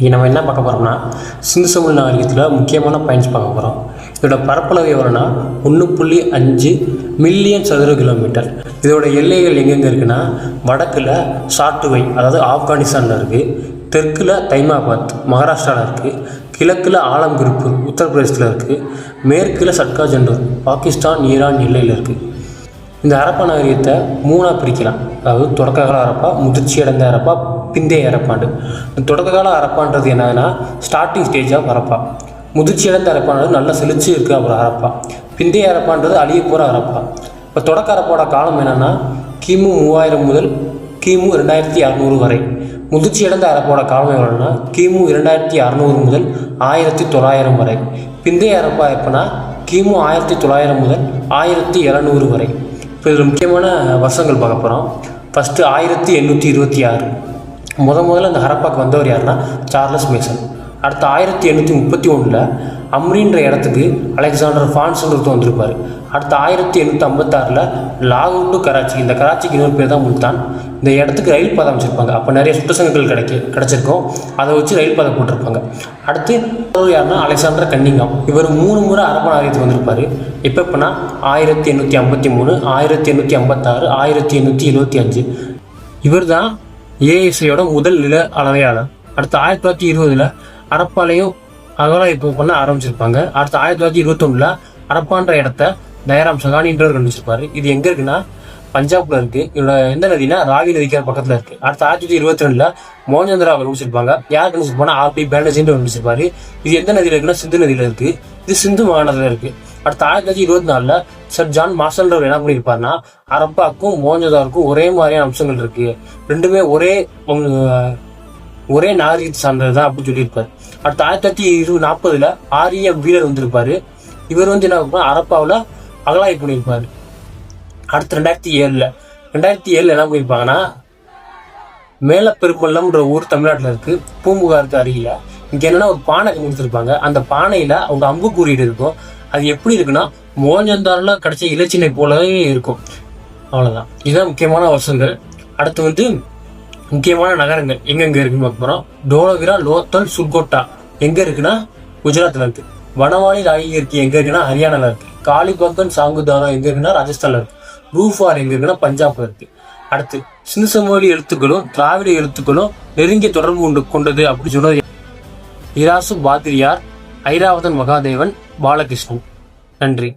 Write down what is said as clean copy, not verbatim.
இன்றைக்கி நம்ம என்ன பார்க்க போகிறோம்னா சிந்து சமவெளி நாகரிகத்தில் முக்கியமான பாயிண்ட்ஸ் பார்க்க போகிறோம். இதோட பரப்பளவு எவ்வளோன்னா 1.5 மில்லியன் சதுர கிலோமீட்டர். இதோட எல்லைகள் எங்கெங்கே இருக்குன்னா, வடக்கில் சாட்டுவை அதாவது ஆப்கானிஸ்தானில் இருக்குது, தெற்கில் தைமாபாத் மகாராஷ்டிராவில் இருக்குது, கிழக்கில் ஆலம்கிர்பூர் உத்தரப்பிரதேசத்தில் இருக்குது, மேற்கில் சட்காஜண்டூர் பாகிஸ்தான் ஈரான் எல்லையில் இருக்குது. இந்த ஹரப்பா நாகரிகத்தை 3ஆக பிரிக்கலாம். அதாவது தொடக்க கால ஹரப்பா, முதிர்ச்சி அடைந்த ஹரப்பா, பிந்தைய ஹரப்பாண்டு. தொடக்க கால ஹரப்பான்றது என்னதுன்னா ஸ்டார்டிங் ஸ்டேஜ் ஆஃப் ஹரப்பா. முதிர்ச்சி அடைந்த ஹரப்பான்றது நல்லா செழிச்சு இருக்குது அப்புறம் ஹரப்பா. பிந்தைய ஹரப்பான்றது அழிய போகிற ஹரப்பா. இப்போ தொடக்க ஹரப்போட காலம் என்னென்னா கிமு 3000 முதல் கிமு 2600 வரை. முதிர்ச்சி அடைந்த ஹரப்போட காலம் எவ்வளோன்னா கிமு 2600 முதல் 1900 வரை. பிந்தைய ஹரப்பா எப்போனா கிமு 1900 முதல் 1700 வரை. இப்போ இதில் முக்கியமான வருஷங்கள் பார்க்க போகிறோம். ஃபஸ்ட்டு 1826 முதல்ல இந்த ஹரப்பாக்கு வந்தவர் யாருன்னா சார்லஸ் மேசன். அடுத்து 1831 அம்ரின்ற இடத்துக்கு அலெக்சாண்டர் ஃபான்ஸ்ன்றவர் வந்திருப்பார். அடுத்து 1856 லாகூர் டு கராச்சி, இந்த கராச்சிக்கு இன்னொரு பேர் தான் முல்தான். இந்த இடத்துக்கு ரயில் பாதை அமைச்சிருப்பாங்க. அப்போ நிறைய சுற்றுச்சங்கங்கள் கிடச்சிருக்கும், அதை வச்சு ரயில் பாதை போட்டிருப்பாங்க. அடுத்து யாருன்னா அலெக்சாண்டர் கன்னிங்காம். இவர் 3 முறை ஹரப்பா நாகரிகத்துக்கு வந்திருப்பார். எப்போனா 1853, 1856, 1875. இவர் தான் ஏஎஸ்ஐயோட முதல் நில அளவையாளர். அடுத்து 1920 ஹரப்பாலையும் அகலாய்ப்பு பண்ண ஆரம்பிச்சிருப்பாங்க. அடுத்து 1921 ஹரப்பான்ற இடத்த தயாராம் சகானின்றவர் கண்டுபிடிச்சிருப்பாரு. இது எங்கே இருக்குன்னா பஞ்சாப்ல இருக்குது. இதோட எந்த நதினா ராவி நதிக்கார பக்கத்தில் இருக்குது. அடுத்து 1922 மோகஞ்சந்திரா கண்டுபிடிச்சிருப்பாங்க. யார் கண்டுபிடிச்சிருப்பாங்கன்னா ஆர்பி பேனர்ஜின்ற கண்டுபிடிச்சிருப்பாரு. இது எந்த நதியில் இருக்குன்னா சிந்து நதியில் இருக்குது. இது சிந்து மாகாணத்தில் இருக்குது. அடுத்து 1924 சர் ஜான் மார்ஷல்ன்றவர் என்ன பண்ணியிருப்பாருன்னா ஹரப்பாக்கும் மோகஞ்சதாருக்கும் ஒரே மாதிரியான அம்சங்கள் இருக்குது, ரெண்டுமே ஒரே நாகரிகத்தை சார்ந்தது தான் அப்படின்னு சொல்லியிருப்பார். அடுத்து 1940 ஆரிய வீரர் வந்திருப்பாரு. இவர் என்ன பண்ணா ஹரப்பாவில் அகலாய்வு பண்ணியிருப்பாரு. அடுத்து 2007 என்ன பண்ணியிருப்பாங்கன்னா மேலப்பெரும்பள்ளம்ன்ற ஊர் தமிழ்நாட்டில் இருக்குது, பூம்புகாருக்கு அருகில். இங்கே என்னன்னா ஒரு பானை கண்டுபிடிச்சிருப்பாங்க. அந்த பானையில் அவங்க அம்பு குறியீடு இருக்கும். அது எப்படி இருக்குன்னா மோகஞ்சதாரில் கிடைச்ச இலச்சினை போலவே இருக்கும். அவ்வளோதான். இதுதான் முக்கியமான வருஷங்கள். அடுத்து முக்கியமான நகரங்கள் எங்கெங்கே இருக்குன்னு பார்க்க போகிறோம். டோலவிரா, லோத்தல், சுர்கோட்டா எங்கே இருக்குன்னா குஜராத்தில் இருக்குது. வனவாளி ராகிகர்கி எங்கே இருக்குன்னா ஹரியானாவில் இருக்குது. காளிபங்கன் சாங்குதாரா எங்கே இருக்குன்னா ராஜஸ்தானில் இருக்குது. ரூஃபார் எங்கே இருக்குன்னா பஞ்சாப்ல இருக்குது. அடுத்து சிந்து சமவெளி எழுத்துக்களும் திராவிட எழுத்துக்களும் நெருங்கிய தொடர்பு கொண்டது அப்படின்னு சொன்னது இராசு பாதிரியார், ஐராவதன் மகாதேவன், பாலகிருஷ்ணன். நன்றி.